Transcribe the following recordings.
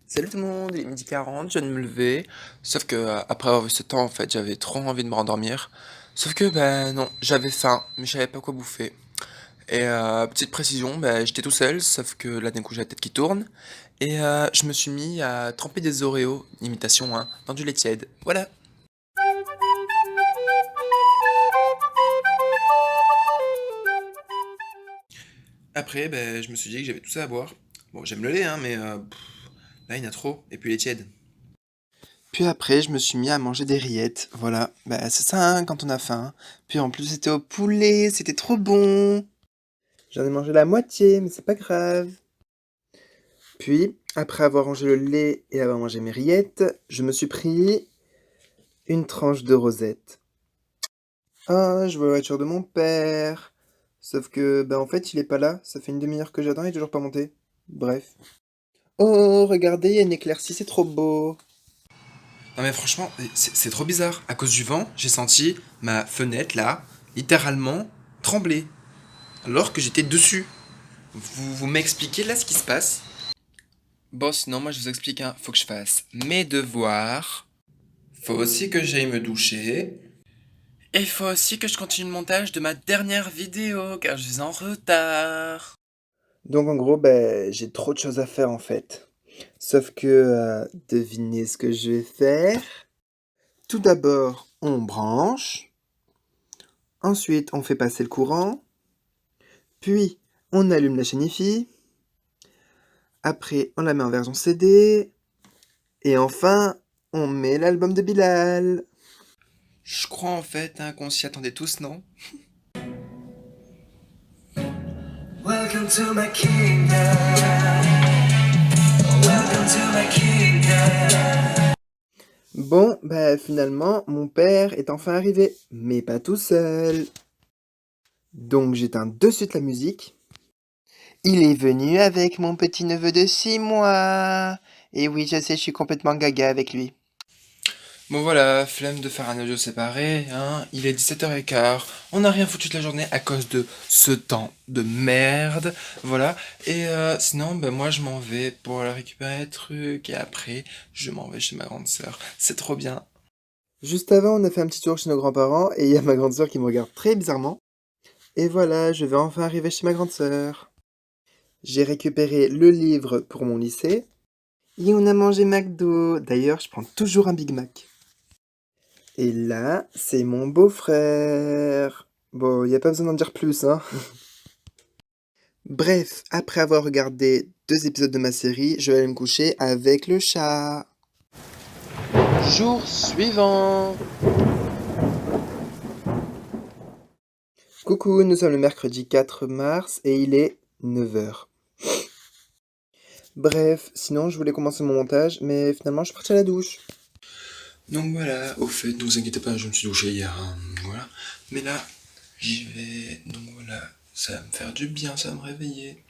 Salut tout le monde, il est 12h40, je viens de me lever. Sauf que après avoir vu ce temps, en fait, j'avais trop envie de me rendormir. Sauf que ben non, j'avais faim, mais je savais pas quoi bouffer. Et petite précision, ben j'étais tout seul, sauf que là d'un coup j'ai la tête qui tourne. Et je me suis mis à tremper des Oreos, imitation hein, dans du lait tiède. Voilà. Après, ben je me suis dit que j'avais tout ça à boire. Bon, j'aime le lait, hein, mais là il y en a trop. Et puis les tièdes. Puis après, je me suis mis à manger des rillettes. Voilà, bah c'est ça hein, quand on a faim. Puis en plus, c'était au poulet, c'était trop bon. J'en ai mangé la moitié, mais c'est pas grave. Puis, après avoir rangé le lait et avoir mangé mes rillettes, je me suis pris une tranche de rosette. Ah, je vois la voiture de mon père. Sauf que, bah en fait, il est pas là. Ça fait une demi-heure que j'attends, il est toujours pas monté. Bref. Oh, regardez, il y a une éclaircie, c'est trop beau. Non mais franchement, c'est trop bizarre. À cause du vent, j'ai senti ma fenêtre là, littéralement, trembler. Alors que j'étais dessus. Vous m'expliquez là ce qui se passe? Bon, sinon, moi je vous explique, hein. Faut que je fasse mes devoirs. Faut aussi que j'aille me doucher. Et il faut aussi que je continue le montage de ma dernière vidéo, car je suis en retard. Donc en gros, ben, j'ai trop de choses à faire en fait. Sauf que, devinez ce que je vais faire. Tout d'abord, on branche. Ensuite, on fait passer le courant. Puis, on allume la chaîne IFI. Après, on la met en version CD. Et enfin, on met l'album de Bilal. Je crois en fait hein, qu'on s'y attendait tous, non? Welcome to my kingdom. Welcome to my kingdom. Bon, bah finalement, mon père est enfin arrivé, mais pas tout seul. Donc j'éteins de suite la musique. Il est venu avec mon petit neveu de 6 mois. Et oui, je sais, je suis complètement gaga avec lui. Bon voilà, flemme de faire un audio séparé, hein. Il est 17h15, on n'a rien foutu toute la journée à cause de ce temps de merde, voilà. Et sinon, ben moi je m'en vais pour aller récupérer un truc et après je m'en vais chez ma grande sœur. C'est trop bien. Juste avant, on a fait un petit tour chez nos grands-parents et il y a ma grande sœur qui me regarde très bizarrement. Et voilà, je vais enfin arriver chez ma grande sœur. J'ai récupéré le livre pour mon lycée. Et on a mangé McDo. D'ailleurs, je prends toujours un Big Mac. Et là, c'est mon beau-frère. Bon, y a pas besoin d'en dire plus, hein. Bref, après avoir regardé 2 épisodes de ma série, je vais aller me coucher avec le chat. Jour suivant. Coucou, nous sommes le mercredi 4 mars et il est 9h. Bref, sinon je voulais commencer mon montage, mais finalement je suis parti à la douche. Donc voilà, au fait, ne vous inquiétez pas, je me suis douché hier, hein, voilà. Mais là, j'y vais, donc voilà, ça va me faire du bien, ça va me réveiller.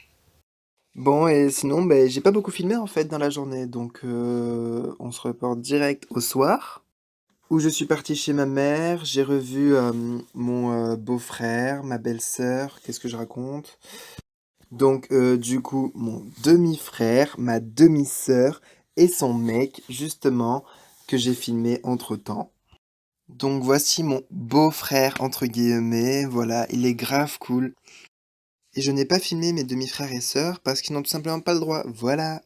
Bon, et sinon, ben, j'ai pas beaucoup filmé en fait dans la journée, donc on se reporte direct au soir, où je suis parti chez ma mère, j'ai revu mon beau-frère, ma belle-sœur, qu'est-ce que je raconte? Donc du coup, mon demi-frère, ma demi-sœur et son mec, justement, que j'ai filmé entre-temps. Donc voici mon beau-frère, entre guillemets, voilà, il est grave cool. Et je n'ai pas filmé mes demi-frères et sœurs parce qu'ils n'ont tout simplement pas le droit, voilà.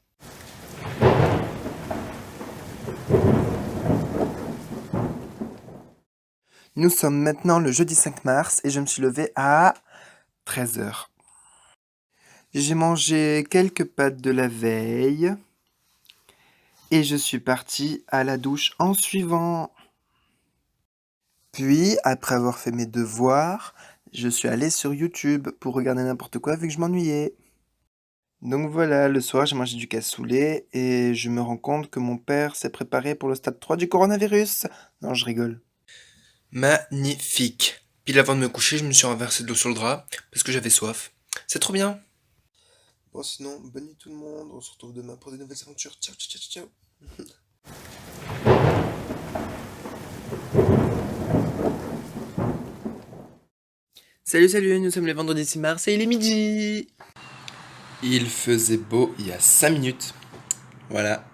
Nous sommes maintenant le jeudi 5 mars et je me suis levé à 13h. J'ai mangé quelques pâtes de la veille et je suis parti à la douche en suivant. Puis, après avoir fait mes devoirs, je suis allé sur YouTube pour regarder n'importe quoi vu que je m'ennuyais. Donc voilà, le soir j'ai mangé du cassoulet et je me rends compte que mon père s'est préparé pour le stade 3 du coronavirus. Non, je rigole. Magnifique. Pile avant de me coucher, je me suis renversé de l'eau sur le drap parce que j'avais soif. C'est trop bien. Bon sinon, bonne nuit tout le monde, on se retrouve demain pour de nouvelles aventures. Ciao, ciao, ciao, ciao. Salut, salut, nous sommes le vendredi 6 mars et il est midi. Il faisait beau il y a 5 minutes. Voilà.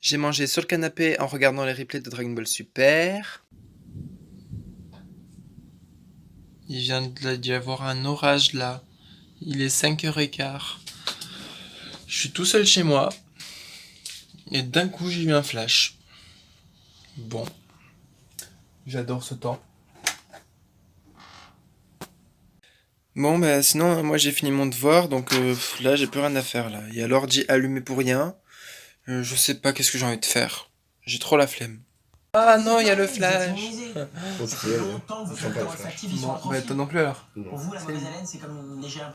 J'ai mangé sur le canapé en regardant les replays de Dragon Ball Super. Il vient d'y avoir un orage là. Il est 5h15. Je suis tout seul chez moi. Et d'un coup, j'ai eu un flash. Bon. J'adore ce temps. Bon, bah sinon, moi j'ai fini mon devoir, donc là j'ai plus rien à faire là. Il y a l'ordi allumé pour rien. Je sais pas qu'est-ce que j'ai envie de faire. J'ai trop la flemme. Ah non, il y a le flash. Faut se tuer, hein. Ils sont pas le flash. Bon, bah toi non plus alors. Non. Pour vous, la mauvaise haleine, c'est comme une légère.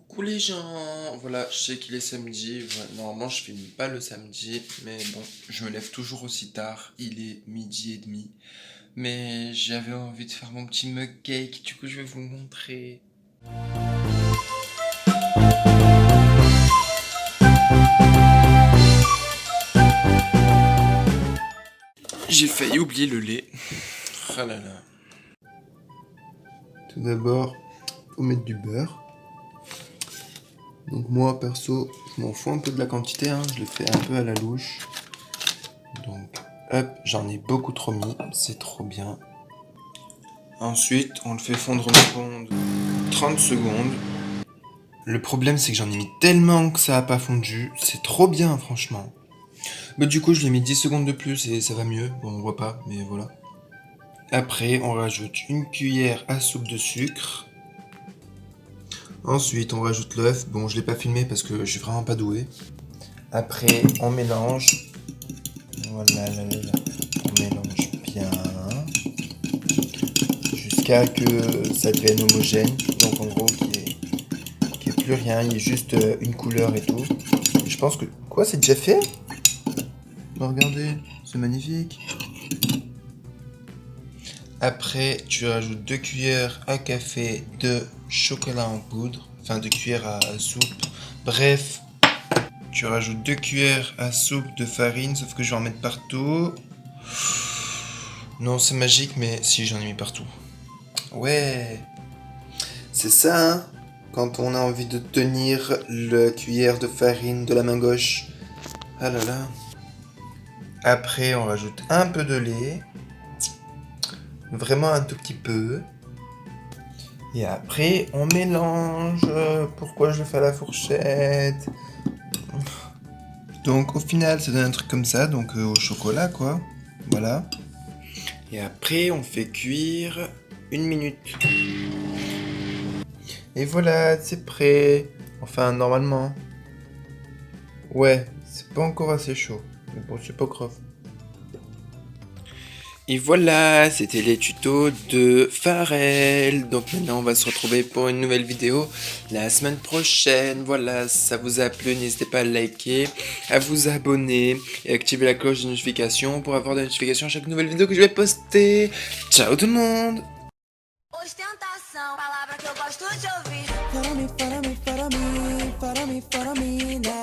Coucou les gens, voilà, je sais qu'il est samedi, voilà, normalement je filme pas le samedi, mais bon, je me lève toujours aussi tard, il est 12h30, mais j'avais envie de faire mon petit mug cake, du coup je vais vous montrer. J'ai failli oublier le lait. Ah là là. Tout d'abord, faut mettre du beurre. Donc moi perso, je m'en fous un peu de la quantité, hein, je le fais un peu à la louche. Donc hop, j'en ai beaucoup trop mis, c'est trop bien. Ensuite, on le fait fondre environ 30 secondes. Le problème c'est que j'en ai mis tellement que ça a pas fondu, c'est trop bien franchement. Mais du coup je l'ai mis 10 secondes de plus et ça va mieux, bon on voit pas, mais voilà. Après on rajoute une cuillère à soupe de sucre. Ensuite, on rajoute l'œuf. Bon, je l'ai pas filmé parce que je suis vraiment pas doué. Après, on mélange. Voilà, là, là, là. On mélange bien. Jusqu'à que ça devienne homogène. Donc, en gros, qu'il n'y ait plus rien. Il y ait juste une couleur et tout. Je pense que... Quoi, c'est déjà fait? Bon, regardez, c'est magnifique. Après, tu rajoutes 2 cuillères à café de chocolat en poudre, enfin 2 cuillères à soupe. Bref, tu rajoutes 2 cuillères à soupe de farine, sauf que je vais en mettre partout. Non, c'est magique, mais si, j'en ai mis partout. Ouais, c'est ça, hein, quand on a envie de tenir la cuillère de farine de la main gauche. Ah là là. Après, on rajoute un peu de lait. Vraiment un tout petit peu. Et après, on mélange. Pourquoi je fais à la fourchette? Donc, au final, ça donne un truc comme ça. Donc, au chocolat, quoi. Voilà. Et après, on fait cuire 1 minute. Et voilà, c'est prêt. Enfin, normalement. Ouais, c'est pas encore assez chaud. Mais bon, c'est pas grave. Et voilà, c'était les tutos de Pharrell. Donc maintenant on va se retrouver pour une nouvelle vidéo la semaine prochaine. Voilà, si ça vous a plu, n'hésitez pas à liker, à vous abonner et activer la cloche de notification pour avoir des notifications à chaque nouvelle vidéo que je vais poster. Ciao tout le monde! Ostentação, palavra que eu gosto de ouvir. Follow me, follow me, follow me, follow me, follow me now.